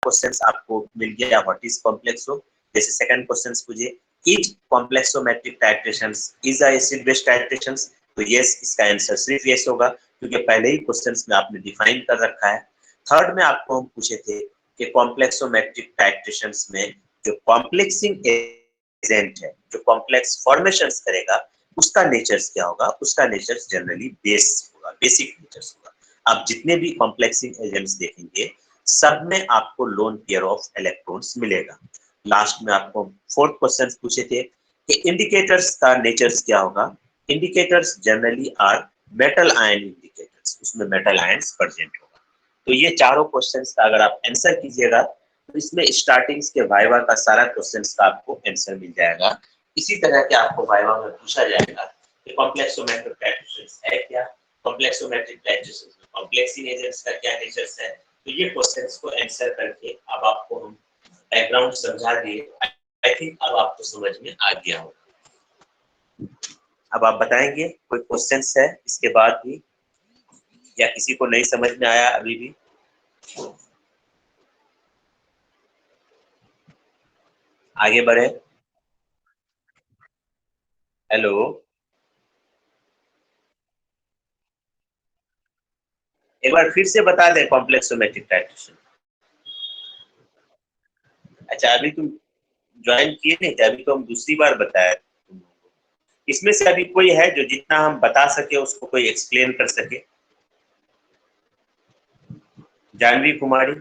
Questions आपको मिल गया what is कॉम्प्लेक्सो। जैसे सेकंड क्वेश्चंस पूछे is complexometric titrations is a acid base titrations, तो यस, इसका आंसर सिर्फ यस होगा क्योंकि पहले ही क्वेश्चंस में आपने डिफाइन कर रखा है। थर्ड में आपको हम पूछे थे कि कॉम्प्लेक्सोमेट्रिक टाइट्रेशंस में जो कॉम्प्लेक्सिंग एजेंट है, जो कॉम्प्लेक्स फॉर्मेशंस करेगा, उसका नेचर्स क्या होगा, उसका नेचर्स जनरली बेस होगा, बेसिक नेचर्स होगा। आप जितने भी कॉम्प्लेक्सिंग एजेंट्स देखेंगे सब में आपको लोन पेयर ऑफ इलेक्ट्रॉन्स मिलेगा। लास्ट में आपको फोर्थ क्वेश्चन पूछे थे कि इंडिकेटर्स का नेचर्स क्या होगा। Indicators generally are metal ion indicators, उसमें मेटल आयंस प्रेजेंट होगा। तो ये चारों क्वेश्चंस का अगर आप आंसर कीजिएगा तो इसमें स्टार्टिंग्स के वाइवा का सारा क्वेश्चंस का आपको आंसर मिल जाएगा। इसी तरह के आपको वाइवा में पूछा जाएगा कि कॉम्प्लेक्सोमेट्रिक टाइट्रेशंस है क्या, कॉम्प्लेक्सोमेट्रिक टाइट्रेशंस में कॉम्प्लेक्सिंग एजेंट्स का क्या नेचर्स है। तो ये क्वेश्चंस को आंसर करके अब आपको हम बैकग्राउंड समझा दिए। आई थिंक अब आपको समझ में आ गया होगा। अब आप बताएंगे कोई क्वेश्चंस है इसके बाद भी, या किसी को नहीं समझ में आया अभी भी? आगे बढ़े। हेलो, एक बार फिर से बता दे कॉम्प्लेक्सोमेट्रिक टाइट्रेशन। अच्छा, अभी तुम ज्वाइन किए नहीं थे, अभी तो हम दूसरी बार बताया तुम लोगों को। इसमें से अभी कोई है जो जितना हम बता सके उसको कोई एक्सप्लेन कर सके? जानवी कुमारी।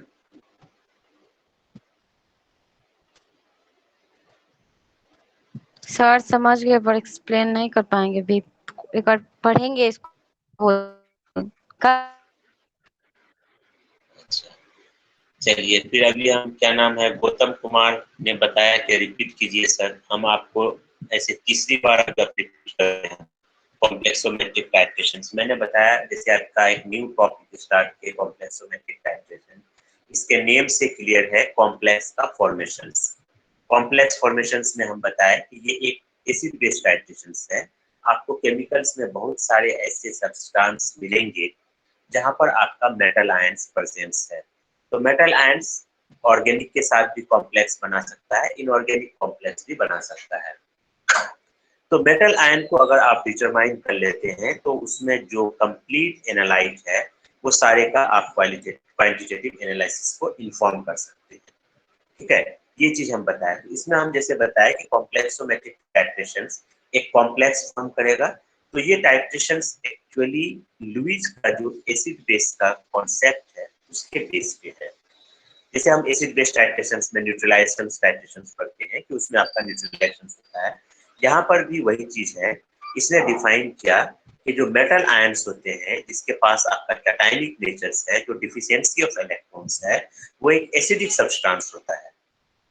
सर समझ गए पर एक्सप्लेन नहीं कर पाएंगे भी, एक बार पढ़ेंगे इसको। अच्छा, चलिए फिर अभी हम क्या नाम है, गौतम कुमार ने बताया कि रिपीट कीजिए सर। हम आपको ऐसे तीसरी बार अगर रिपीट कर रहे हैं कॉम्प्लेक्सोमेट्रिक टाइट्रेशंस। मैंने बताया जैसे आपका एक न्यू टॉपिक स्टार्ट किया कॉम्प्लेक्सोमेट्रिक टाइट्रेशन, इसके नेम से क्लियर है कॉम्प्लेक्स का फॉर्मेशंस। कॉम्प्लेक्स फॉर्मेशंस में हम बताया कि ये एक एसिड बेस्ड टाइट्रेशंस है। आपको केमिकल्स में बहुत सारे ऐसे सब्सटेंस मिलेंगे जहां पर आपका मेटल आयंस प्रेजेंस है। तो मेटल आयंस ऑर्गेनिक के साथ भी कॉम्प्लेक्स बना सकता है, इनऑर्गेनिक कॉम्प्लेक्स भी बना सकता है। तो मेटल आयन को अगर आप डिटरमाइन कर लेते हैं तो उसमें जो कंप्लीट एनालाइट है वो सारे का आप क्वांटिटेटिव एनालिसिस को इन्फॉर्म कर सकते हैं। ठीक है, ये चीज हम बताए। तो इसमें हम जैसे बताए कि कॉम्प्लेक्सोमेट्रिक टाइट्रेशंस एक कॉम्प्लेक्स फॉर्म करेगा। तो ये टाइट्रेशंस एक्चुअली लुईस का जो एसिड बेस का कॉन्सेप्ट है उसके बेस पे है। जैसे हम एसिड बेस टाइट्रेशंस में न्यूट्रलाइजेशन टाइट्रेशंस पढ़ते हैं कि उसमें आपका न्यूट्रलाइजेशन होता है, यहाँ पर भी वही चीज है। इसने डिफाइन किया कि जो मेटल आयंस होते हैं जिसके पास आपका कैटायनिक नेचर्स है, जो डिफिशियंसी ऑफ इलेक्ट्रॉन्स है, वो एक एसिडिक सब्सटेंस होता है।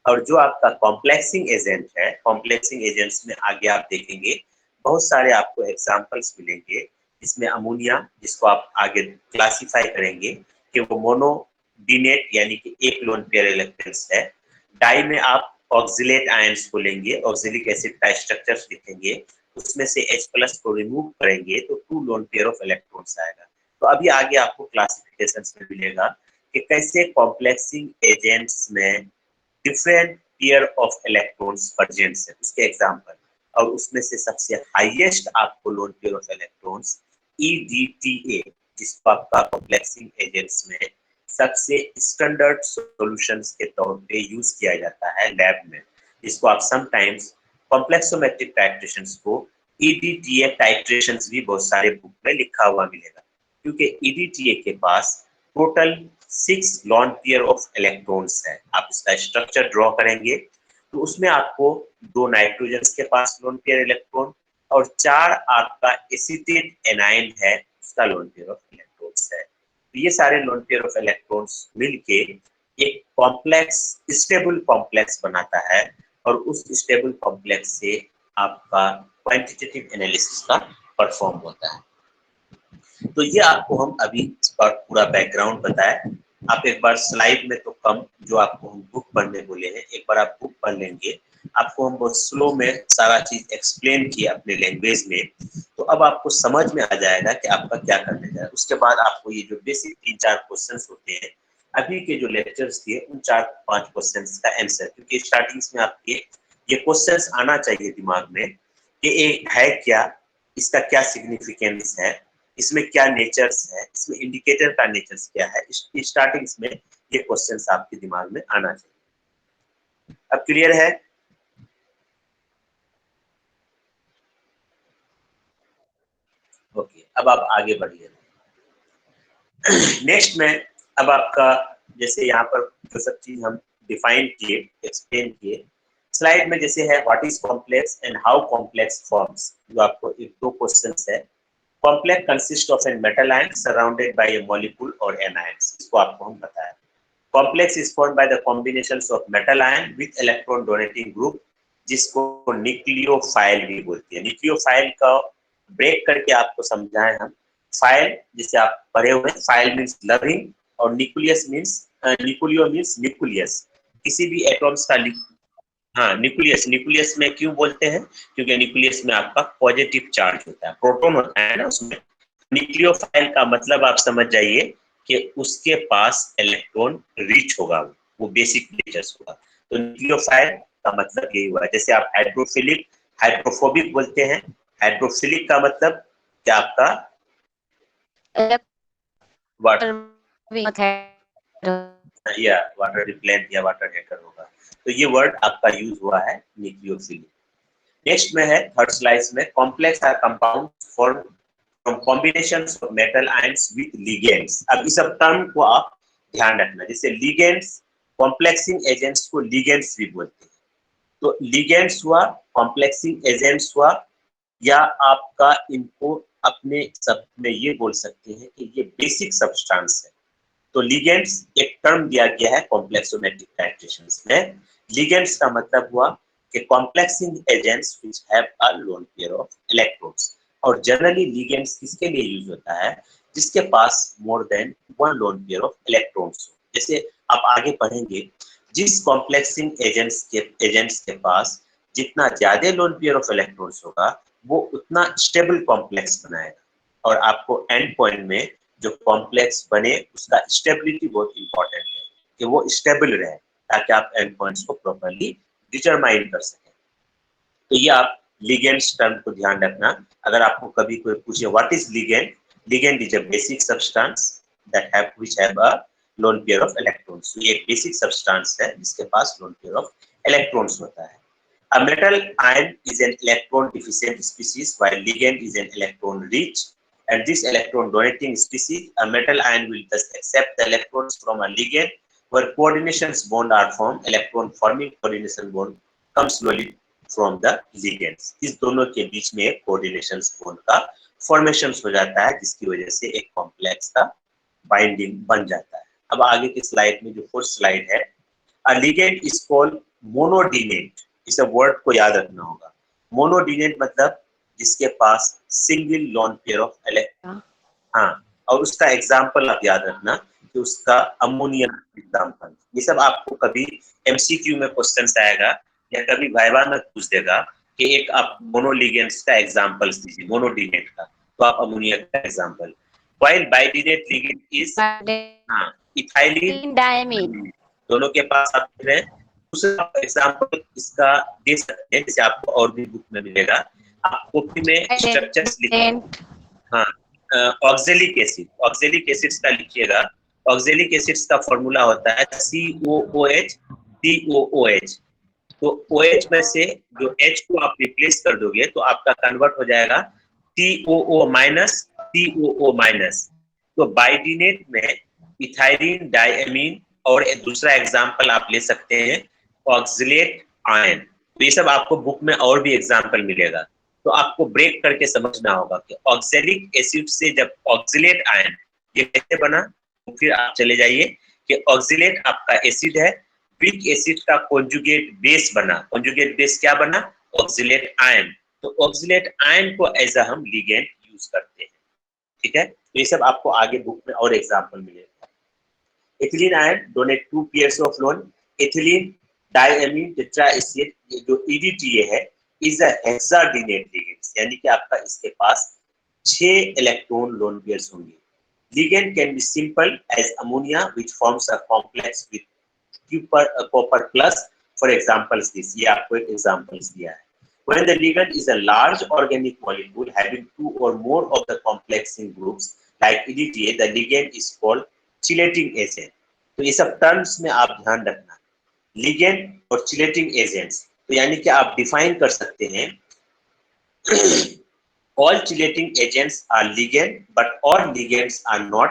और जो आपका कॉम्प्लेक्सिंग एजेंट है, कॉम्प्लेक्सिंग एजेंट्स में आगे आप देखेंगे बहुत सारे आपको एग्जांपल्स मिलेंगे, जिसमें अमोनिया, जिसको आप आगे क्लासिफाई करेंगे कि वो मोनोडिनेट यानी कि एक लोन पेयर इलेक्ट्रॉन्स है। डाई में आप ऑक्सिलेट आयंस को लेंगे, ऑक्सिलिक एसिड का स्ट्रक्चर लिखेंगे, उसमें से H+ को रिमूव करेंगे तो 2 लोन पेयर ऑफ इलेक्ट्रॉन्स आएगा। तो अभी आगे आपको क्लासिफिकेशन में मिलेगा कि कैसे कॉम्प्लेक्सिंग एजेंट्स में different pair of electrons present है, उसके एग्जांपल। और उसमें से सबसे हाईएस्ट आपको loan pair of electrons EDTA, जिसको आपका कॉम्प्लेक्सिंग एजेंट्स में सबसे स्टैंडर्ड सॉल्यूशंस के तौर पे यूज किया जाता है लैब में, जिसको आप समटाइम्स कॉम्प्लेक्सोमेट्रिक टाइट्रेशंस को EDTA टाइट्रेशंस भी बहुत सारे बुक में लिखा हुआ मिलेगा, क्योंकि EDTA के पास total 6 lone pair of electrons है। आप इसका स्ट्रक्चर ड्रॉ करेंगे तो उसमें आपको 2 नाइट्रोजन के पास लोन पेयर इलेक्ट्रॉन और 4 आपका एसिटेट एनाइन है, उसका लोन पेयर ऑफ इलेक्ट्रॉन्स है। तो ये सारे लोन पेयर ऑफ इलेक्ट्रॉन्स मिलके एक कॉम्प्लेक्स स्टेबल कॉम्प्लेक्स बनाता है, और उस स्टेबल कॉम्प्लेक्स से आपका क्वांटिटेटिव एनालिसिस का परफॉर्म होता है। तो ये आपको हम अभी इस पर पूरा बैकग्राउंड बताया। आप एक बार स्लाइड में तो कम, जो आपको हम बुक पढ़ने बोले हैं, एक बार आप बुक पढ़ लेंगे, आपको हम बहुत स्लो में सारा चीज एक्सप्लेन किया अपने लैंग्वेज में, तो अब आपको समझ में आ जाएगा कि आपका क्या करने जाए। उसके बाद आपको ये जो बेसिक 3-4 क्वेश्चंस होते हैं, अभी के जो लेक्चर्स दिए उन 4-5 क्वेश्चंस का आंसर, क्योंकि स्टार्टिंग्स में आपके ये क्वेश्चंस आना चाहिए दिमाग में कि ये है क्या, इसका क्या सिग्निफिकेंस है, इसमें क्या नेचर्स है, इसमें इंडिकेटर का नेचर्स क्या है, स्टार्टिंग्स में ये क्वेश्चंस आपके दिमाग में आना चाहिए। अब क्लियर है? ओके, अब आप आगे बढ़िए। नेक्स्ट में अब आपका जैसे यहाँ पर जो सब चीज हम डिफाइन किए, एक्सप्लेन किए, स्लाइड में जैसे है what is complex and how complex forms, जो आपको एक दो क्वेश्चंस है। Complex consist of an metal ion surrounded by a molecule और एन आयंस, इसको आपको हम बताया। Complex is formed by the combinations of metal ion with electron donating group, जिसको न्यूक्लियोफाइल भी बोलते हैं। न्यूक्लियोफाइल का ब्रेक करके आपको समझाएं हम। फाइल जिसे आप पढ़े हुए, फाइल मीन्स लविंग, और nucleus means nucleo means nucleus, किसी भी एटॉम्स का। हाँ, न्यूक्लियस, न्यूक्लियस में क्यों बोलते हैं? क्योंकि न्यूक्लियस में आपका पॉजिटिव चार्ज होता है, प्रोटॉन होता है ना उसमें। न्यूक्लियोफाइल का मतलब आप समझ जाइए कि उसके पास इलेक्ट्रॉन रीच होगा, वो बेसिक नेचर्स होगा। तो न्यूक्लियोफाइल का मतलब यही हुआ। जैसे आप हाइड्रोफिलिक, हाइड्रोफोबिक बोलते हैं। हाइड्रोफिलिक का मतलब क्या आपका वाटर, या वाटर रिप्लेंट या वाटर हेटर होगा। तो ये वर्ड आपका यूज हुआ है न्यूक्लियोफिलिक। नेक्स्ट में है थर्ड स्लाइस में, complex are compound form from combinations of metal ions with ligands. अब इस सब टर्म को आप ध्यान रखना, जैसे लिगेंड्स, कॉम्प्लेक्सिंग एजेंट्स को लिगेंड्स भी बोलते हैं। तो लिगेंड्स हुआ, कॉम्प्लेक्सिंग एजेंट्स हुआ, या आपका इनको अपने शब्द में ये बोल सकते हैं कि ये बेसिक सब्सटेंस है। तो लिगेंड्स एक टर्म दिया गया है कॉम्प्लेक्सोमेट्रिक टाइट्रेशंस में। लिगेंड्स का मतलब हुआ कि complexing agents which have a lone pair of electrons. और जनरली लिगेंड्स किसके लिए यूज होता है? जिसके पास more than one lone pair of electrons. जैसे आप आगे पढ़ेंगे, जिस कॉम्प्लेक्सिंग एजेंट्स के पास जितना ज्यादा लोन पेयर ऑफ इलेक्ट्रॉन्स होगा, वो उतना स्टेबल कॉम्प्लेक्स बनाएगा। और आपको एंड पॉइंट में जो कॉम्प्लेक्स बने उसका स्टेबिलिटी बहुत इंपॉर्टेंट है, कि वो स्टेबल रहे, ताकि आप एंड पॉइंट्स को प्रॉपर्ली डिटरमाइन कर सकें। तो ये आप लिगेंड्स टर्म को ध्यान रखना। अगर आपको कभी कोई पूछे what is ligand, ligand is a basic substance that have which have a lone pair of electrons. ये एक बेसिक सब्सटेंस है जिसके पास लोन पेयर ऑफ इलेक्ट्रॉन्स होता है। A metal ion is an electron deficient species, while ligand is an electron rich. And this electron donating species, a metal ion will thus accept the electrons from a ligand where coordinations bond are formed. Electron forming coordination bond comes slowly from the ligands. इस दोनों के बीच में एक coordinations bond का formation हो जाता है, जिसकी वजह से एक complex का binding बन जाता है। अब आगे की स्लाइड में जो फोर्थ स्लाइड है, A ligand is called monodinate. इस वर्ड को याद रखना होगा। मोनोडिनेट मतलब जिसके पास single lone pair of electron. हाँ, और उसका एग्जांपल आप याद रखना कि उसका अमोनिया एग्जांपल। ये सब आपको कभी एमसीक्यू में क्वेश्चन आएगा, या कभी वाइवा में पूछ देगा कि एक आप मोनोलिगेंड्स का एग्जांपल दीजिए मोनोडिनेट का, तो आप अमोनिया का example. While bidentate ligand is ethylene diamine, दोनों के पास आप देख रहे हैं। दूसरा एग्जांपल इसका दे सकते हैं, जैसे आपको और भी बुक में मिलेगा, आप कॉपी में स्ट्रक्चर्स लिखिए। हाँ, ऑक्जेलिक एसिड, ऑक्जेलिक एसिड्स का लिखिएगा। ऑक्जेलिक एसिड्स का फॉर्मूला होता है COOH COOH। तो OH में से जो H को आप रिप्लेस कर दोगे तो आपका कन्वर्ट हो जाएगा TOO माइनस COO माइनस। तो बाइडिनेट में इथाइलिन डायमीन, और एक दूसरा एग्जांपल आप ले सकते हैं ऑक्सलेट आयन। तो ये सब आपको बुक में और भी एग्जांपल मिलेगा, तो आपको ब्रेक करके समझना होगा कि ऑक्सैलिक एसिड से जब ऑक्सलेट आयन ये कैसे बना। तो फिर आप चले जाइए कि ऑक्सलेट आपका एसिड है, वीक एसिड का कॉन्जुगेट बेस बना। कॉन्जुगेट बेस क्या बना? Oxalate ion. तो ऑक्सलेट आयन को एज हम लिगेंड यूज करते हैं। ठीक है, तो ये सब आपको आगे बुक में और एग्जांपल मिलेगा। Ethylene ion donate 2 pairs of lone. Ethylene diamine tetra acid, ये जो EDTA है, इज अ हेक्साडिनेट लिगेंड, यानी कि आपका इसके पास 6 इलेक्ट्रॉन लोन पेयर्स होंगे। Ligand can be simple as ammonia, which forms a complex with copper plus. For example, this ये आपको एक examples दिया है. When the ligand is a large organic molecule having two or more of the complexing groups, like EDTA, the ligand is called chelating agent. तो ये सब terms में आप ध्यान रखना. लिगेंड और चिलेटिंग एजेंट्स, तो यानी कि आप डिफाइन कर सकते हैं all chelating agents are ligand but all ligands are not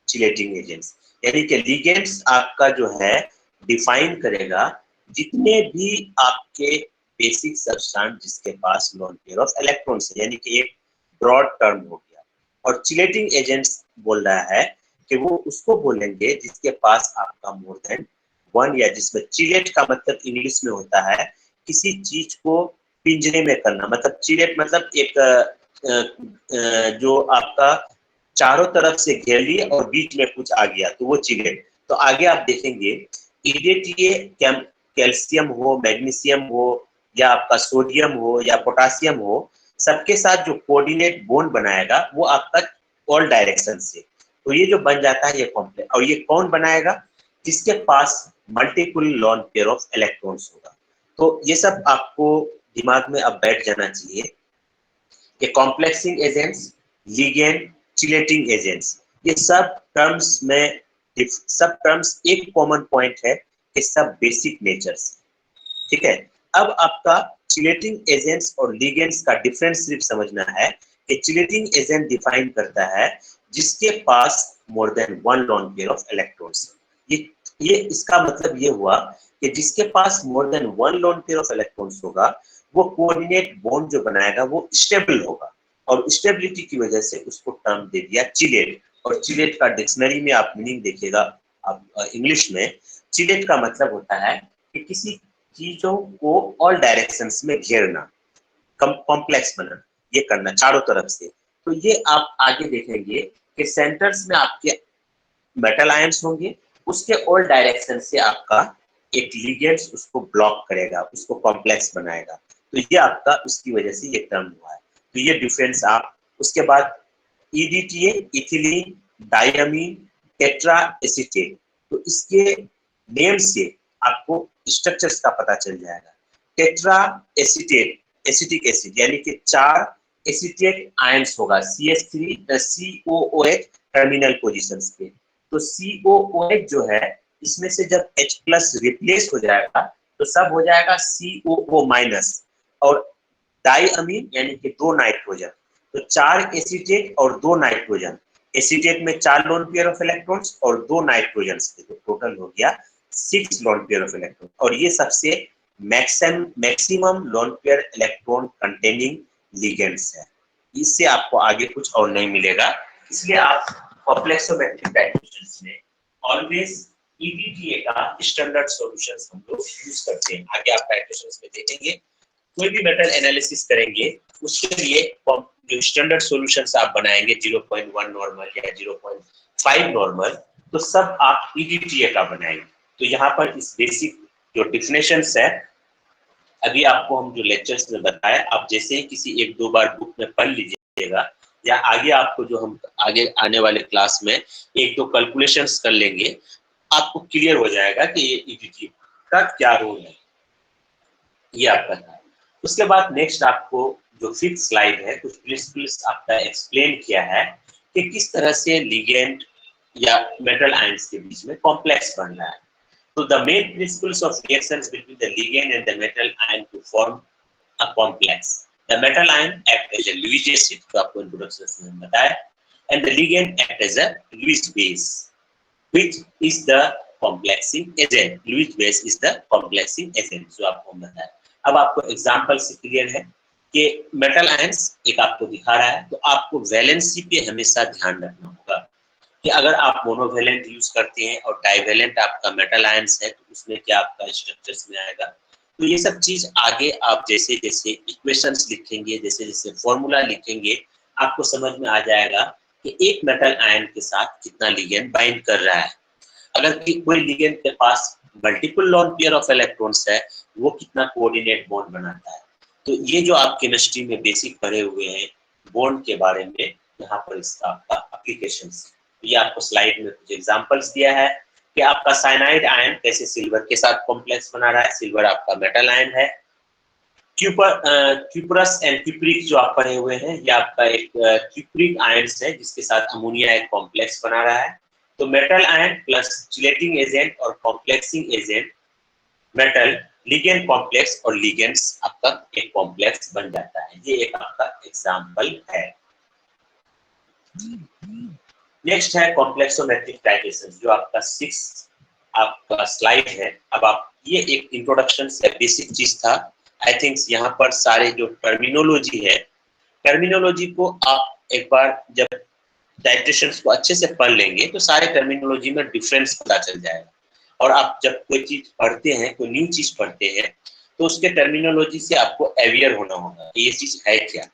chelating agents. यानी कि ligands आपका जो है डिफाइन करेगा जितने भी आपके बेसिक सब्सटेंस जिसके पास लोन पेयर ऑफ इलेक्ट्रॉन्स है, यानी कि एक ब्रॉड टर्म हो गया. और चिलेटिंग एजेंट्स बोल रहा है कि वो उसको बोलेंगे जिसके पास आपका मोर देन वन, या जिसमें चिलेट का मतलब इंग्लिश में होता है किसी चीज को पिंजरे में करना. मतलब चिलेट मतलब एक जो आपका चारों तरफ से घेर लिए और बीच में कुछ आ गया तो वो चिलेट. तो आगे आप देखेंगे EDTA कैल्शियम हो, मैग्नीशियम हो, या आपका सोडियम हो या पोटासियम हो, सबके साथ जो कोऑर्डिनेट बॉन्ड बनाएगा वो आपका ऑल डायरेक्शन से. तो ये जो बन जाता है ये कॉम्प्लेक्स. और ये कौन बनाएगा? जिसके पास multiple lone pair of electrons होगा. तो ये सब आपको दिमाग में अब बैठ जाना चाहिए कि complexing agents, ligand, chelating agents, ये सब टर्म्स में सब टर्म्स एक कॉमन पॉइंट है कि सब बेसिक नेचर्स. ठीक है. अब आपका चिलेटिंग एजेंट्स और लिगेंड्स का डिफरेंस सिर्फ समझना है कि चिलेटिंग एजेंट डिफाइन करता है जिसके पास more than one lone pair of electrons. ये इसका मतलब ये हुआ कि जिसके पास more than one lone pair of electrons होगा वो कोऑर्डिनेट बॉन्ड जो बनाएगा वो स्टेबल होगा, और स्टेबिलिटी की वजह से उसको टर्म दे दिया चिलेट. और चिलेट का डिक्शनरी में आप मीनिंग देखिएगा आप इंग्लिश में. चिलेट का मतलब होता है कि किसी चीजों को ऑल डायरेक्शंस में घेरना, कॉम्प्लेक्स बनाना, ये करना चारों तरफ से. तो ये आप आगे देखेंगे कि सेंटर्स में आपके मेटल आयंस होंगे, उसके ऑल डायरेक्शन से आपका एक लिगेंड्स उसको ब्लॉक करेगा, उसको कॉम्प्लेक्स बनाएगा. तो ये आपका उसकी वजह से ये टर्म हुआ है. तो ये डिफरेंस आप उसके बाद EDTA, ethylene, diamine, tetra acetate, तो इसके नेम से आपको स्ट्रक्चर्स का पता चल जाएगा. टेट्रा एसीटेट, एसिटिक एसिड, यानी कि 4 एसीटेट आयंस होगा CH3 COOH टर्मिनल पोजीशंस पे. तो COOH जो है इसमें से जब H+ रिप्लेस हो जाएगा तो सब हो जाएगा COO-, और डायमीन यानी कि 2 नाइट्रोजन. तो 4 एसीटेट और 2 नाइट्रोजन. एसीटेट में 4 लोन पेयर ऑफ इलेक्ट्रॉन्स और 2 नाइट्रोजन, तो टोटल हो गया 6 लोन पेयर ऑफ इलेक्ट्रॉन. और ये सबसे maximum lone pair electron containing ligands है. इससे आपको आगे कुछ और नहीं मिलेगा. इसलिए आप कॉम्प्लेक्सोमेट्रिक टाइट्रेशंस में ऑलवेज EDTA का स्टैंडर्ड सॉल्यूशंस हम लोग यूज करते हैं. आगे आप टाइट्रेशंस में देखेंगे कोई भी मेटल एनालिसिस करेंगे उसके लिए जो स्टैंडर्ड सॉल्यूशंस आप बनाएंगे 0.1 नॉर्मल या 0.5 नॉर्मल, तो सब आप EDTA का बनाएंगे. तो यहाँ पर इस बेसिक जो डिफिनेशंस है अभी आपको हम जो लेक्चर्स में बताया, आप जैसे ही किसी 1-2 बार बुक में पढ़ लीजिएगा या आगे आपको जो हम आगे आने वाले क्लास में 1-2 कैलकुलेशंस कर लेंगे, आपको क्लियर हो जाएगा कि ये EDTA का क्या रोल है. ये आपका था. उसके बाद नेक्स्ट आपको जो 5th स्लाइड है कुछ प्रिंसिपल्स आपका एक्सप्लेन किया है कि किस तरह से लिगेंड या मेटल आयंस के बीच में कॉम्प्लेक्स बन रहा है. So the main principles of reactions between the ligand and the metal ion to form a complex. The metal ion act as a Lewis acid, तो आपको इंट्रोडक्शन में बताया, and the ligand act as a Lewis base, which is the complexing agent. Lewis base is the complexing agent. जो आपको बताया. अब आपको example से क्लियर है कि मेटल आयंस एक आपको दिखा रहा है, तो आपको वैलेंसी पे हमेशा ध्यान रखना होगा कि अगर आप मोनोवेलेंट यूज करते हैं और डाइवेलेंट आपका मेटल आयंस है तो उसमें क्या आपका स्ट्रक्चर्स में आएगा. तो ये सब चीज आगे आप जैसे जैसे इक्वेशंस लिखेंगे, जैसे जैसे फॉर्मूला लिखेंगे, आपको समझ में आ जाएगा कि एक मेटल आयन के साथ कितना लिगेंड बाइंड कर रहा है. अगर कोई लिगेंड के पास multiple lone pair of electrons है वो कितना कोऑर्डिनेट बॉन्ड बनाता है. तो ये जो आप केमिस्ट्री में बेसिक पढ़े हुए हैं बॉन्ड के बारे में, यहाँ पर इसका आपका एप्लीकेशन है. ये आपको स्लाइड में कुछ एग्जांपल्स दिया है कि आपका साइनाइड आयन कैसे सिल्वर के साथ कॉम्प्लेक्स बना रहा है। सिल्वर आपका मेटल आयन है। क्यूपरस एंड क्यूप्रिक जो आप पढ़े हुए हैं, ये आपका एक क्यूप्रिक आयन्स है जिसके साथ अमोनिया एक कॉम्प्लेक्स बना रहा है। तो metal ion plus chelating agent और complexing agent, metal ligand complex और लिगेंड्स आपका एक कॉम्प्लेक्स बन जाता है। ये एक आपका एग्जांपल है। नेक्स्ट है कॉम्प्लेक्सोमेट्रिक टाइट्रेशन, जो आपका 6 आपका स्लाइड है। अब आप ये एक इंट्रोडक्शन से बेसिक चीज था। आई थिंक यहाँ पर सारे जो टर्मिनोलॉजी है, टर्मिनोलॉजी को आप एक बार जब टाइट्रेशन को अच्छे से पढ़ लेंगे तो सारे टर्मिनोलॉजी में डिफरेंस पता चल जाएगा। और आप जब कोई चीज पढ़ते हैं, कोई न्यू चीज पढ़ते हैं, तो उसके टर्मिनोलॉजी से आपको अवेयर होना होगा ये चीज है क्या।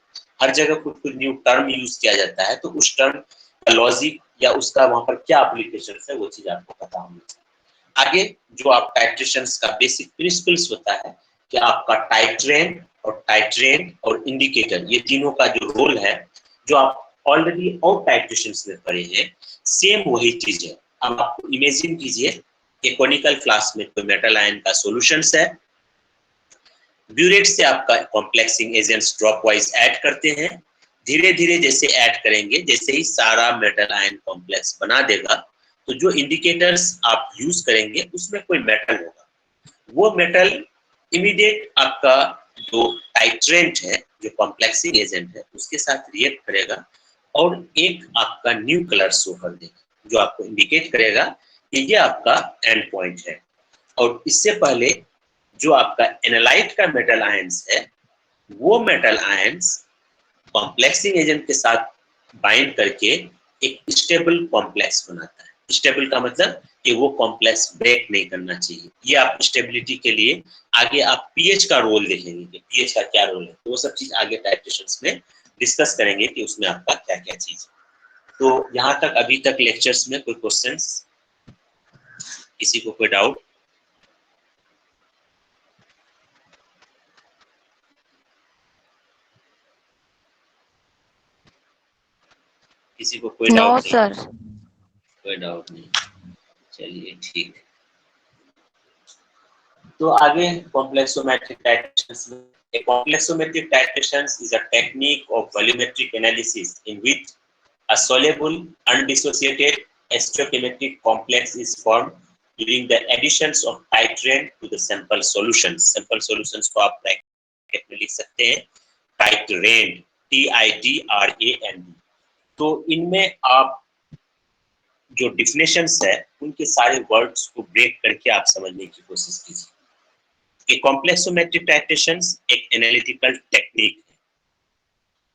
हर जगह कुछ कुछ न्यू टर्म यूज किया जाता है, तो उस टर्म का लॉजिक या उसका वहां पर क्या एप्लीकेशन है वो चीज आपको पता होनी चाहिए। आगे जो आप टाइट्रेशन का बेसिक प्रिंसिपल्स होता है कि आपका टाइट्रेंट और इंडिकेटर, ये तीनों का जो रोल है, जो आप ऑलरेडी और टाइट्रेशन में पढ़े हैं, सेम वही चीज है। अब आप इमेजिन कीजिए कि कोनिकल फ्लास्क में कोई मेटल आयन का सॉल्यूशंस है। ब्यूरेट से आपका complexing agents drop wise add करते हैं। धीरे धीरे जैसे ऐड करेंगे, जैसे ही सारा मेटल आयन कॉम्प्लेक्स बना देगा, तो जो इंडिकेटर्स आप यूज करेंगे उसमें कोई मेटल होगा। वो मेटल इमीडिएट आपका जो टाइट्रेंट है, जो कॉम्प्लेक्सिंग एजेंट है, उसके साथ रिएक्ट करेगा और एक आपका न्यू कलर शो कर देगा, जो आपको इंडिकेट करेगा कि ये आपका एंड पॉइंट है। और इससे पहले जो आपका एनालाइट का मेटल आयंस है, वो मेटल आयंस कॉम्प्लेक्सिंग एजेंट के साथ बाइंड करके एक स्टेबल कॉम्प्लेक्स बनाता है। स्टेबल का मतलब कि वो कॉम्प्लेक्स ब्रेक नहीं करना चाहिए। ये आप स्टेबिलिटी के लिए आगे आप पीएच का रोल देखेंगे कि पीएच का क्या रोल है, तो वो सब चीज आगे टाइट्रेशंस में डिस्कस करेंगे कि उसमें आपका क्या क्या चीज है। तो यहाँ तक अभी तक लेक्चर्स में कोई क्वेश्चंस, किसी को कोई डाउट? किसी को कोई डाउट नहीं? सर, कोई डाउट नहीं, चलिए ठीक। तो आगे कॉम्प्लेक्सोमेट्रिक टाइट्रेशंस में, a complexometric titration is a technique of volumetric analysis in which a soluble undissociated stoichiometric complex is formed during the additions of titrant to the sample solutions. Sample solutions को आप bracket में लिख सकते हैं titrant, TITRAND। तो इनमें आप जो डिफिनेशंस है उनके सारे वर्ड्स को ब्रेक करके आप समझने की कोशिश कीजिए। कि कॉम्प्लेक्सोमेट्रिक टाइट्रेशंस एक एनालिटिकल टेक्निक है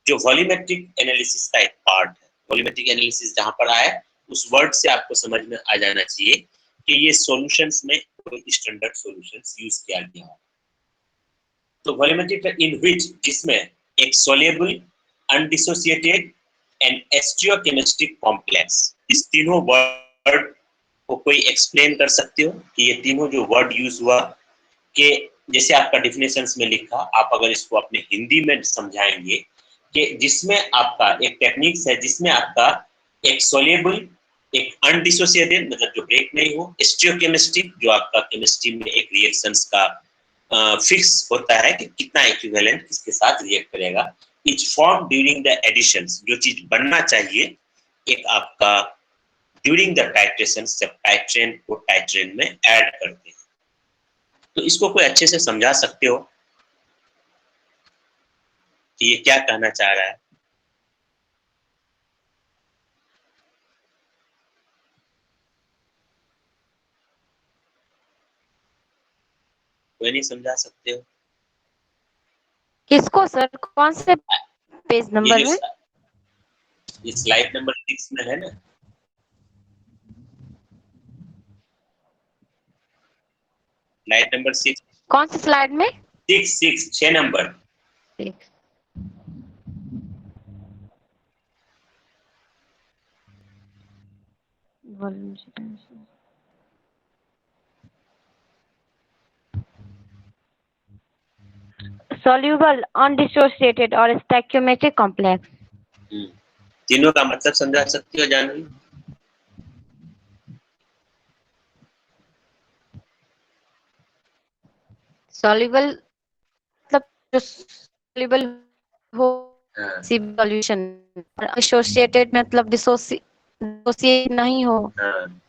जो वॉल्यूमेट्रिक एनालिसिस का एक पार्ट है। वॉल्यूमेट्रिक एनालिसिस जहां पर आए, उस वर्ड से आपको समझ में आ जाना चाहिए कि ये सॉल्यूशंस में कोई स्टैंडर्ड सॉल्यूशंस यूज किया गया है। तो वॉल्यूमेट्रिक इन व्हिच, जिसमें एक सोल्यूबल, अनडिसोसिएटेड एंड स्टीरियोकेमिस्टिक कॉम्प्लेक्स, इस तीनों वर्ड को कोई एक्सप्लेन कर सकते हो कि ये तीनों जो वर्ड यूज हुआ, कि जैसे आपका डिफिनेशंस में लिखा, आप अगर इसको अपने हिंदी में समझाएंगे कि जिसमें आपका एक टेक्निक्स है जिसमें आपका एक सोल्यूबल, एक अनडिसोसिएटेड मतलब जो ब्रेक नहीं हो, स्टीरियोकेमिस्टिक जो आपका केमिस्ट्री में एक रिएक्शंस का फिक्स होता है कि कितना इक्विवेलेंट किसके साथ रिएक्ट करेगा, is form during the additions, जो चीज बनना चाहिए एक आपका ड्यूरिंग द टाइट्रेशन, जब टाइट्रेंट को टाइट्रेंट में ऐड करते हैं। तो इसको कोई अच्छे से समझा सकते हो कि ये क्या कहना चाह रहा है? कोई नहीं समझा सकते हो? किसको सर, कौन से पेज ये नंबर जो में? ये स्लाइड नंबर 6 में है ना, स्लाइड नंबर 6। कौन सी स्लाइड में? 6 नंबर। सॉल्यूबल, अनडिसोसिएटेड और स्टोइकियोमेट्रिक कॉम्प्लेक्स। तीनों का मतलब समझा सकते हो जानवी? सॉल्युबल मतलब जो सॉल्युबल हो हाँ, सॉल्यूशन, एसोसिएटेड मतलब डिसोसिएट नहीं हो, हाँ,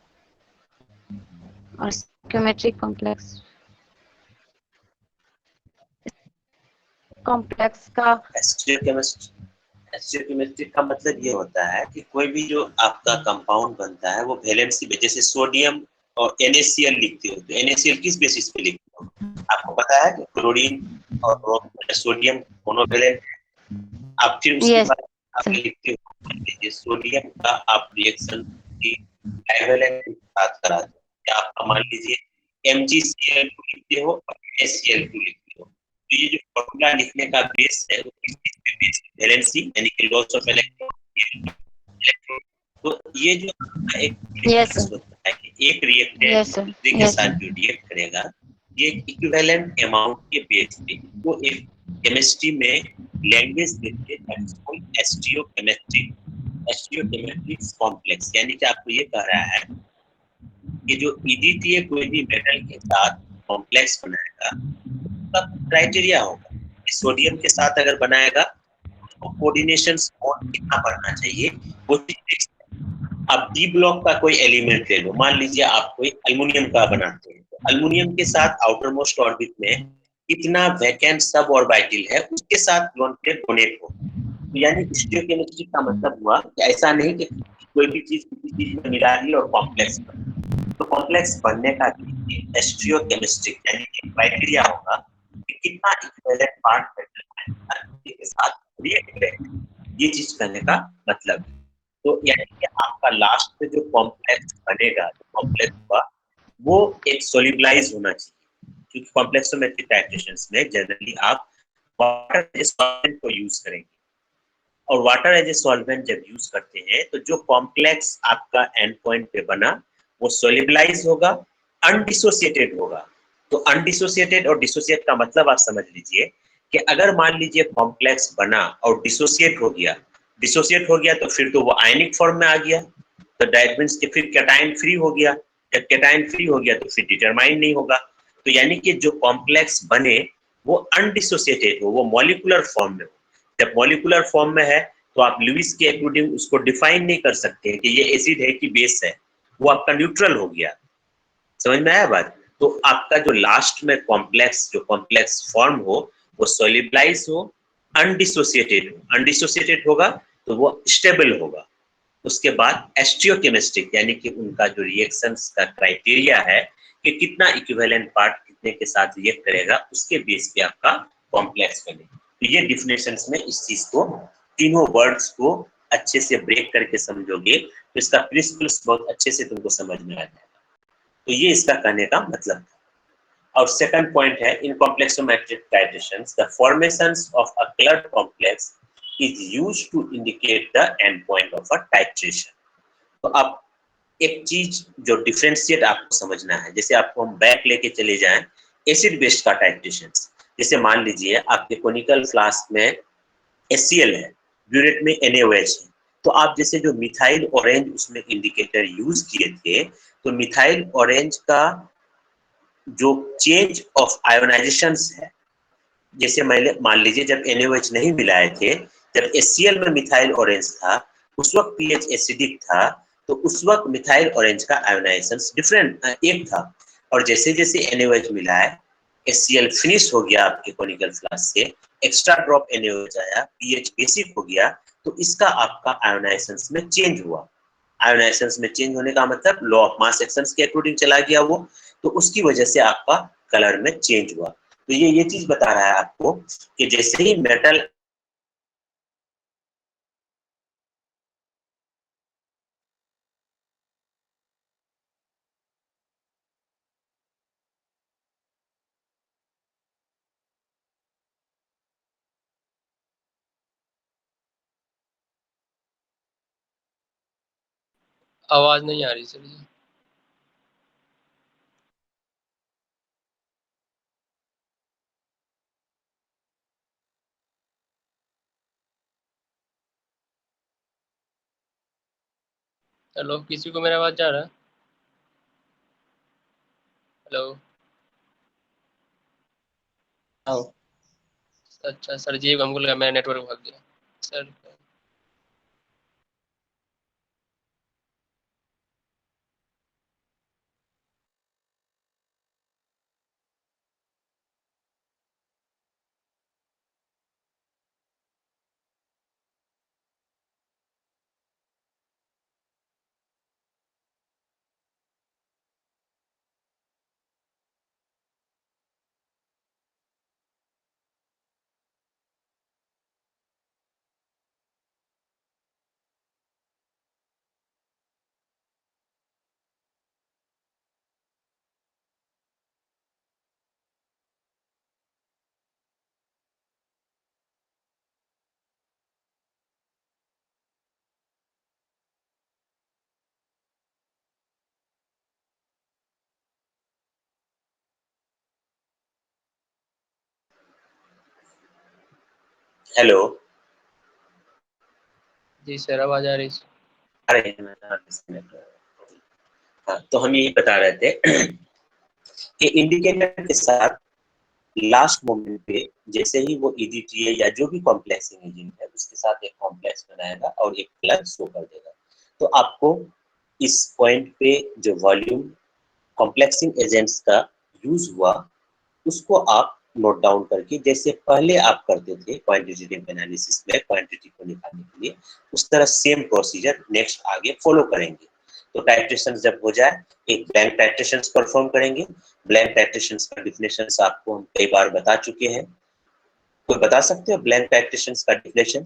और स्टोइकियोमेट्रिक कॉम्प्लेक्स कॉम्प्लेक्स का एस्टियोकेमिस्ट्री का मतलब ये होता है कि कोई भी जो आपका कंपाउंड बनता है वो वैलेंसी पे, जैसे सोडियम और NaCl लिखते हो तो NaCl किस बेसिस पे लिखते हो? आपको पता है कि क्लोरीन और सोडियम मोनोवैलेंट, आप फिर उसके यस बाद आप लिखते हो, मान लीजिए सोडियम का आप रिएक्शन की डाइवैलेंट के साथ कराते हो, या आप मान लीजिए MgCl2 लिखते हो और NaCl2 लिखते हो, तो ये जो फॉर्मूला लिखने का बेस है वो किस चीज पे बेस है? वैलेंसी यानी कि लॉस ऑफ इलेक्ट्रॉन। तो ये जो एक यस डिफरेंस होता है कि एक रिएक्टेंट यस सर दूसरे के यस साथ जो रिएक्ट करेगा, ये इक्विवेलेंट अमाउंट के बेस पे वो एक केमिस्ट्री में लैंग्वेज देती है, एस्टियोकेमेट्रिक एस्टियोकेमेट्रिक कॉम्प्लेक्स, यानी कि आपको ये कह रहा है कि जो EDTA कोई भी मेटल के साथ कॉम्प्लेक्स बनाएगा, उसका क्राइटेरिया होगा कि सोडियम के साथ अगर बनाएगा तो कोऑर्डिनेशन कितना बढ़ना चाहिए, वो चीज। अब डी ब्लॉक का कोई एलिमेंट ले लो, मान लीजिए आप कोई अल्युमिनियम का बनाते हैं, तो अल्युमिनियम के साथ आउटर मोस्ट ऑर्बिट में कितना वैकेंट सब ऑर्बिटल है उसके साथ लोन पे डोनेट हो। तो यानी स्टियोकेमिस्ट्री का मतलब हुआ कि ऐसा नहीं कि कोई भी चीज किसी चीज में मिला दी और कॉम्प्लेक्स बन, तो कॉम्प्लेक्स बनने का भी स्टियोकेमिस्ट्री यानी कि क्राइटेरिया होगा कि कितना इक्विवेलेंट पार्ट मेटल के साथ रिएक्ट करेगा, ये चीज करने का मतलब है। तो यानी कि आपका लास्ट में जो कॉम्प्लेक्स बनेगा, जो कॉम्प्लेक्स हुआ, वो एक सोलिबलाइज होना चाहिए, क्योंकि कॉम्प्लेक्सोमेट्रिक टाइट्रेशंस में जनरली आप वाटर एज सॉल्वेंट को यूज करेंगे, और वाटर एज ए सॉल्वेंट जब यूज करते हैं तो जो कॉम्प्लेक्स आपका एंड पॉइंट पे बना वो सोलिबलाइज होगा, अनडिसोसिएटेड होगा। तो अनडिसोसिएटेड और डिसोसिएट का मतलब आप समझ लीजिए कि अगर मान लीजिए कॉम्प्लेक्स बना और डिसोसिएट हो गया तो फिर तो वो आयनिक फॉर्म में आ गया, तो दैट मींस कि फिर कैटायन फ्री हो गया, जब कैटायन फ्री हो गया तो फिर डिटरमाइन नहीं होगा। तो यानी कि जो कॉम्प्लेक्स बने वो अनडिसोसिएटेड हो, वो मॉलिक्यूलर फॉर्म में हो। जब मॉलिक्यूलर फॉर्म में है तो आप लुइस के अकॉर्डिंग उसको डिफाइन नहीं कर सकते कि ये एसिड है कि बेस है, वो आपका न्यूट्रल हो गया। समझ में आया बात? तो आपका जो लास्ट में कॉम्प्लेक्स, जो कॉम्प्लेक्स फॉर्म हो वो सोलिबलाइज हो, अनडिसोसिएटेड होगा तो वो स्टेबल होगा। उसके बाद एस्टियोकेमिस्ट्रिक यानी कि उनका जो रिएक्शंस का क्राइटेरिया है कि कितना इक्विवेलेंट पार्ट कितने के साथ रिएक्ट करेगा, उसके बेस पे आपका कॉम्प्लेक्स बनेगा। तो ये डिफिनेशंस में इस चीज को, तीनों वर्ड्स को अच्छे से ब्रेक करके समझोगे तो इसका प्रिंसिपल्स बहुत अच्छे से तुमको समझ में आ जाएगा। तो ये इसका कहने का मतलब है। और सेकंड पॉइंट है, in complexometric titrations the formations of a coloured complex is used to indicate the end point of a titration. तो अब एक चीज जो डिफरेंशिएट आपको समझना है, जैसे आपको हम बैक लेके चले जाएं एसिड बेस्ड का टाइट्रेशन, जैसे मान लीजिए आपके कोनिकल फ्लास्क में HCl है, ब्यूरेट में NaOH है, तो आप जैसे जो मिथाइल ऑरेंज उसमें इंडिकेटर यूज किए थे, तो मिथाइल ऑरेंज का जो चेंज ऑफ आयोनाइजेशन है, जैसे मैंने मान लीजिए जब NaOH नहीं मिलाए थे, जब HCl में मिथाइल ऑरेंज था, उस वक्त पीएच एसिडिक था, तो उस वक्त मिथाइल ऑरेंज का आयोनाइजेशन डिफरेंट एक था। और जैसे जैसे NaOH मिला है, HCl फिनिश हो गया आपके कोनिकल फ्लास्क से, एक्स्ट्रा ड्रॉप NaOH आया, पीएच बेसिक हो गया, तो इसका आपका आयोनाइजेशन में चेंज हुआ। आयोनाइजेशन में चेंज होने का मतलब लॉ ऑफ मास एक्शन के अकॉर्डिंग चला गया वो, तो उसकी वजह से आपका कलर में चेंज हुआ। तो ये चीज बता रहा है आपको कि जैसे ही मेटल, आवाज नहीं आ रही सर जी। हेलो, किसी को मेरा आवाज जा रहा है? हेलो। आओ। अच्छा सर जी, हमको लगा मेरा नेटवर्क भाग गया सर। हेलो। जी सर, आवाज आ रही है। अरे हाँ, तो हम यही बता रहे थे कि इंडिकेटर के साथ लास्ट मोमेंट पे जैसे ही वो ईडीटीए या जो भी कॉम्प्लेक्सिंग एजेंट है उसके साथ एक कॉम्प्लेक्स बनाएगा और एक प्लग शो कर देगा। तो आपको इस पॉइंट पे जो वॉल्यूम कॉम्प्लेक्सिंग एजेंट्स का यूज हुआ उसको आप नोट डाउन करके जैसे पहले आप करते थे क्वांटिटेटिव एनालिसिस में क्वांटिटी को निकालने के लिए उस तरह सेम प्रोसीजर नेक्स्ट आगे फॉलो करेंगे। तो टाइट्रेशन जब हो जाए एक ब्लैंक टाइट्रेशन परफॉर्म करेंगे। ब्लैंक टाइट्रेशन का डिफिनेशन आपको हम कई बार बता चुके हैं। कोई बता सकते हो ब्लैंक टाइट्रेशन का डिफिनेशन?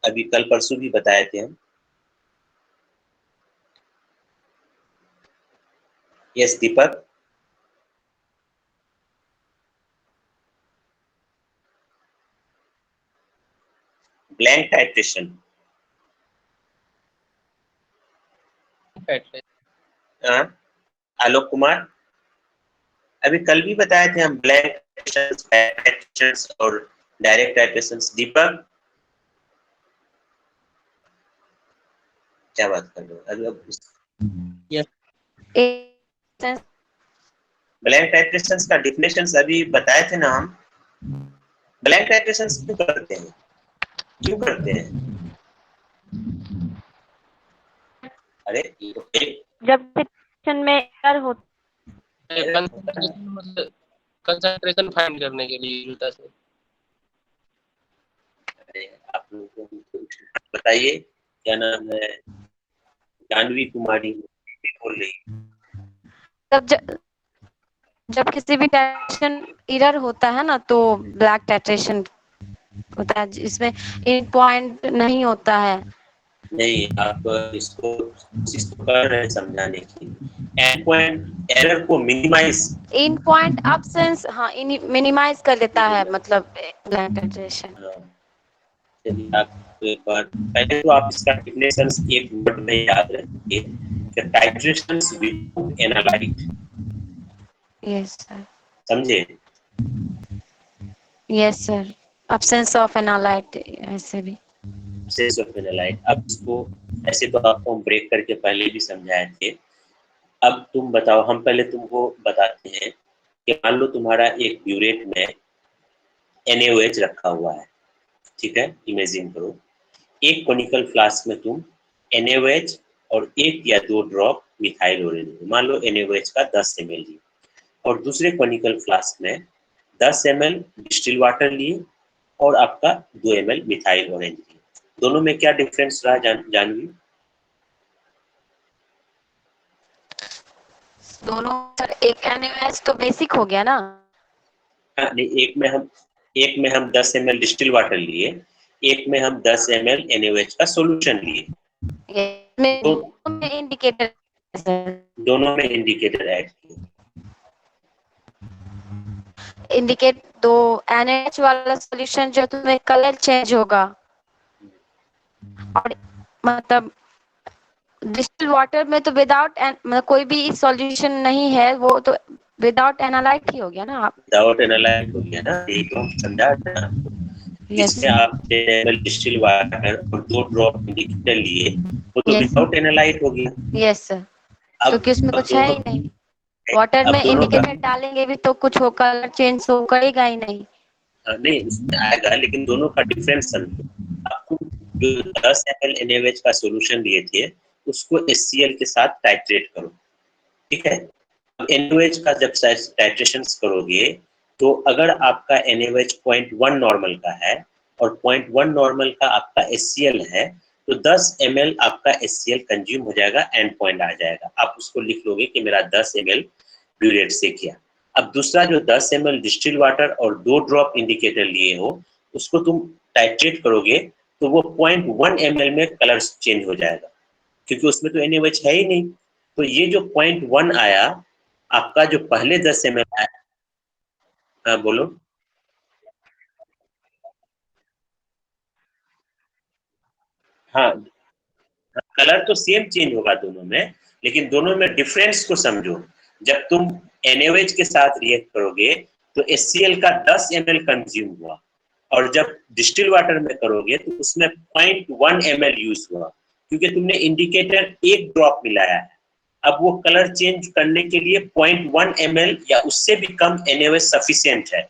अभी कल परसों भी बताए थे हम। Yes Deepak. Blank titration. Alok Kumar अभी कल भी बताए थे हम ब्लैंक टाइट्रेशन और डायरेक्ट टाइट्रेशन। दीपक क्या बात कर रहे हो? अभी ब्लैंक टाइट्रेशन का डिफिनेशन अभी बताए थे ना हम। ब्लैंक टाइट्रेशन क्यों करते हैं? क्यों करते हैं? अरे जब सेक्शन में एरर हो कंसंट्रेशन फाइंड करने के लिए होता है सर। आप लोगों को बताइए क्या नाम है? जानवी कुमारी बोल रही। जब किसी भी टाइट्रेशन एरर होता है ना तो ब्लैक टाइट्रेशन होता है, इसमें इन पॉइंट नहीं होता है। नहीं, आप इसको कोशिश तो कर रहे हैं समझाने की। एंड पॉइंट एरर को मिनिमाइज इन पॉइंट एब्सेंस हाँ मिनिमाइज कर देता है मतलब ब्लैक टाइट्रेशन। चलिए आप एक बार पहले तो आप इसका डेफिनेशन एक वर्ड में याद रखिए कि titration with analyte. Yes sir. समझे? Yes sir, absence of analyte ऐसे भी। Absence of analyte. अब इसको ऐसे तो आपको हम ब्रेक करके पहले भी समझाए थे। अब तुम बताओ, हम पहले तुमको बताते हैं कि मान लो तुम्हारा एक ब्यूरेट में NaOH रखा हुआ है। ठीक है, इमेजिन करो एक कोनिकल फ्लास्क में तुम NaOH और एक या दो ड्रॉप मिथाइल ओरेनियम, मान लो NaOH का 10 ml लिए और दूसरे कोनिकल फ्लास्क में 10 ml डिस्टिल वाटर लिए और आपका 2 ml मिथाइल ऑरेंज लिए। दोनों में क्या डिफरेंस रहा जानवी? दोनों सर एक NaOH तो बेसिक हो गया ना। नहीं, एक में हम 10 ml डिस्टिल वाटर लिए, एक में हम 10 ml NaOH का सॉल्यूशन लिए। तो इंडिकेटर दोनों में इंडिकेटर ऐड किए। इंडिकेट तो NaOH वाला सॉल्यूशन जो तुम्हें कलर चेंज होगा और मतलब डिस्टिल वाटर में तो विदाउट मतलब कोई भी सॉल्यूशन नहीं है, वो तो विदाउट एनालाइट ही हो गया ना। आप विदाउट एनालाइट हो गया ना, यही तो हम समझा रहे हैं आपको। इसमें आप 10 ml डिस्टिल वाटर और 2 ड्रॉप इंडिकेटर लिए, वो तो विदाउट एनालाइट हो गया। यस सर, क्योंकि उसमें कुछ है ही नहीं। वाटर अब में दोनों का इंडिकेटर डालेंगे भी तो कुछ हो कलर चेंज हो करेगा ही नहीं। नहीं उसमें आएगा, लेकिन दोनों का डिफरेंस समझो। आपको जो 10 ml NaOH का सॉल्यूशन दिए थे उसको HCl के साथ टाइट्रेट करो, ठीक है। अब NaOH का जब टाइट्रेशन करोगे तो अगर आपका NaOH 0.1 नॉर्मल का है और 0.1 नॉर्मल का आपका HCl है तो 10 ml आपका HCl कंज्यूम हो जाएगा, एंड पॉइंट आ जाएगा। आप उसको लिख लोगे कि मेरा 10 ml ब्यूरेट से किया। अब दूसरा जो 10 ml डिस्टिल वाटर और 2 ड्रॉप इंडिकेटर लिए हो उसको तुम टाइट्रेट करोगे तो वो 0.1 ml में कलर चेंज हो जाएगा, क्योंकि उसमें तो NaOH है ही नहीं। तो ये जो 0.1 आया आपका, जो पहले 10 ml आया, हाँ बोलो। हाँ, कलर तो सेम चेंज होगा दोनों में, लेकिन दोनों में डिफरेंस को समझो। जब तुम NaOH के साथ रिएक्ट करोगे तो HCl का 10 ml कंज्यूम हुआ, और जब डिस्टिल वाटर में करोगे तो उसमें 0.1 ml यूज हुआ, क्योंकि तुमने इंडिकेटर एक ड्रॉप मिलाया है। अब वो कलर चेंज करने के लिए 0.1 ml या उससे भी कम NaOH सफिशिएंट है।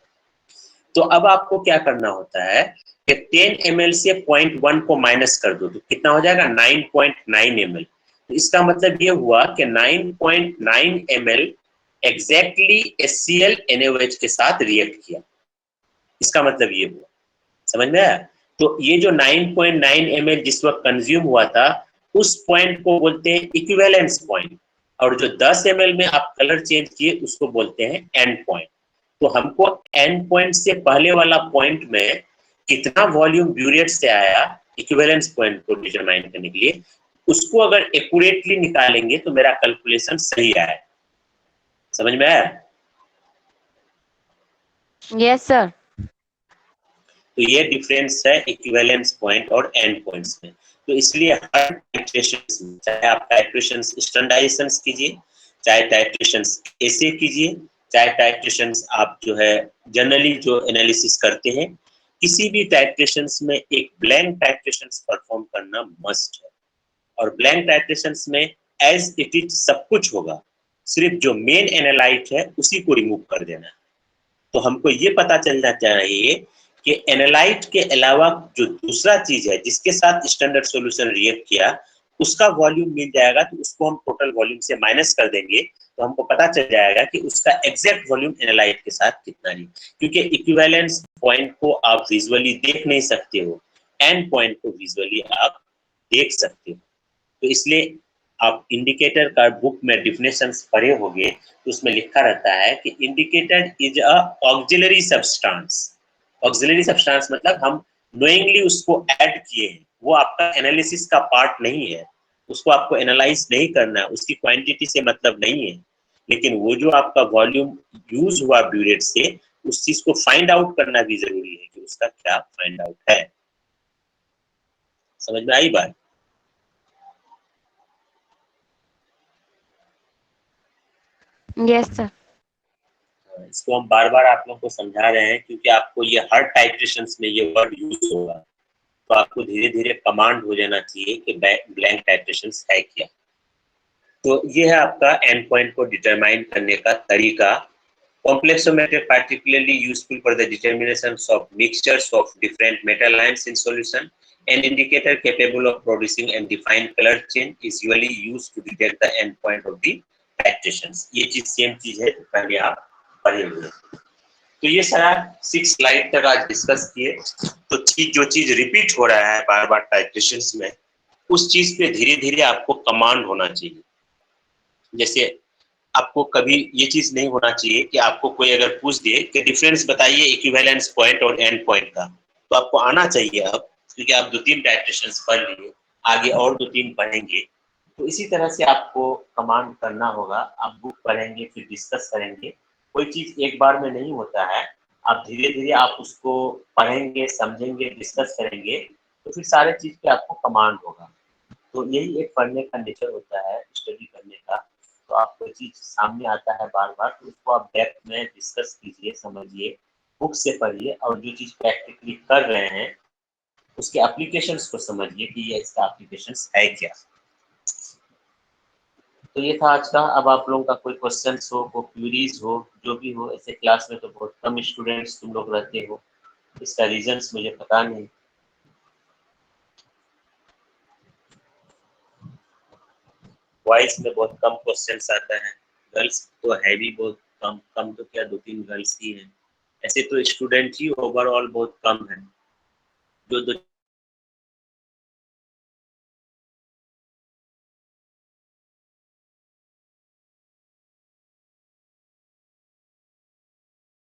तो अब आपको क्या करना होता है कि 10 ml से 0.1 को माइनस कर दो तो कितना हो जाएगा, 9.9 ml। तो इसका मतलब ये हुआ कि 9.9 ml एग्जैक्टली HCl NaOH के साथ रिएक्ट किया। इसका मतलब ये हुआ, समझ में आया। तो ये जो 9.9 ml जिस वक्त कंज्यूम हुआ था उस पॉइंट को बोलते हैं इक्विवेलेंस पॉइंट, और जो 10 ml में आप कलर चेंज किए उसको बोलते हैं एंड पॉइंट। तो हमको एंड पॉइंट से पहले वाला पॉइंट में कितना वॉल्यूम ब्यूरेट से आया इक्विवेलेंस पॉइंट को डिटरमाइन करने के लिए, उसको अगर एक्यूरेटली निकालेंगे तो मेरा कैलकुलेशन सही आया। समझ में आया। Yes sir. तो ये डिफरेंस है इक्विवेलेंस पॉइंट और एंड पॉइंट्स में। तो इसलिए हर टाइट्रेशन, चाहे आप टाइट्रेशन स्टैंडर्डाइजेशन कीजिए, चाहे टाइट्रेशन ऐसे कीजिए, चाहे टाइट्रेशन आप जो है जनरली जो एनालिसिस करते हैं, किसी भी टाइट्रेशन में एक ब्लैंक टाइट्रेशन परफॉर्म करना मस्ट है। और ब्लैंक टाइट्रेशन में एज इट इज सब कुछ होगा, सिर्फ जो मेन एनालाइट है उसी को रिमूव कर देना है। तो हमको ये पता चलना चाहिए कि एनालाइट के अलावा जो दूसरा चीज है जिसके साथ स्टैंडर्ड सॉल्यूशन रिएक्ट किया उसका वॉल्यूम मिल जाएगा, तो उसको हम टोटल वॉल्यूम से माइनस कर देंगे तो हमको पता चल जाएगा कि उसका एग्जैक्ट वॉल्यूम एनालाइट के साथ कितना है। क्योंकि इक्विवेलेंस पॉइंट को आप विजुअली देख नहीं सकते हो, एंड पॉइंट को विजुअली आप देख सकते हो। तो इसलिए आप इंडिकेटर का बुक में डिफिनेशंस पढ़े होंगे तो उसमें लिखा रहता है कि indicator is a auxiliary substance. Auxiliary substance मतलब हम नोइंगली उसको ऐड किए हैं, वो आपका एनालिसिस का पार्ट नहीं है, उसको आपको एनालाइज नहीं करना है, उसकी क्वांटिटी से मतलब नहीं है। लेकिन वो जो आपका वॉल्यूम यूज हुआ ब्यूरेट से, उस चीज को फाइंड आउट करना भी जरूरी है कि उसका क्या फाइंड आउट है। समझ में आई बात। Yes sir. इसको हम बार बार आप लोगों को समझा रहे हैं क्योंकि आपको ये हर टाइट्रेशन में ये वर्ड यूज होगा, तो आपको धीरे धीरे कमांड हो जाना चाहिए कि ब्लैंक टाइट्रेशन है क्या। तो ये है आपका एंड पॉइंट को डिटरमाइन करने का तरीका। Complexometer particularly useful for the determinations of mixtures of different metal ions in solution. An indicator capable of producing and defined color change is usually used to detect the end point of the titrations. ये चीज same चीज है, पहले आप पढ़े हुए। तो ये सारा 6 स्लाइड तक आज डिस्कस किए। तो जो चीज रिपीट हो रहा है बार बार टाइट्रेशंस में, उस चीज पे धीरे धीरे आपको कमांड होना चाहिए। जैसे आपको कभी ये चीज नहीं होना चाहिए कि आपको कोई अगर पूछ दे कि डिफरेंस बताइए इक्विवेलेंस पॉइंट और एंड पॉइंट का, तो आपको आना चाहिए अब, क्योंकि आप 2-3 टाइट्रेशंस पढ़ लिए, आगे और 2-3 पढ़ेंगे। तो इसी तरह से आपको कमांड करना होगा। आप बुक पढ़ेंगे फिर डिस्कस करेंगे। कोई चीज एक बार में नहीं होता है, आप धीरे धीरे आप उसको पढ़ेंगे, समझेंगे, डिस्कस करेंगे, तो फिर सारे चीज पे आपको कमांड होगा। तो यही एक पढ़ने का नेचर होता है, स्टडी करने का। तो आपको चीज सामने आता है बार बार, तो उसको आप डेप्थ में डिस्कस कीजिए, समझिए, बुक से पढ़िए, और जो चीज प्रैक्टिकली कर रहे हैं उसके एप्लीकेशंस को समझिए कि ये इसका एप्लीकेशंस है क्या। तो ये था आज का। अब आप लोगों का कोई क्वेश्चन हो, कोई क्वेरीज हो, जो भी हो, ऐसे क्लास में तो बहुत कम स्टूडेंट्स तुम लोग रहते हो, इसका रीजंस मुझे पता नहीं। बॉयज में बहुत कम क्वेश्चंस आता है, गर्ल्स तो है भी बहुत कम, कम तो क्या 2-3 गर्ल्स ही हैं। ऐसे तो स्टूडेंट ही ओवरऑल बहुत कम है, जो 2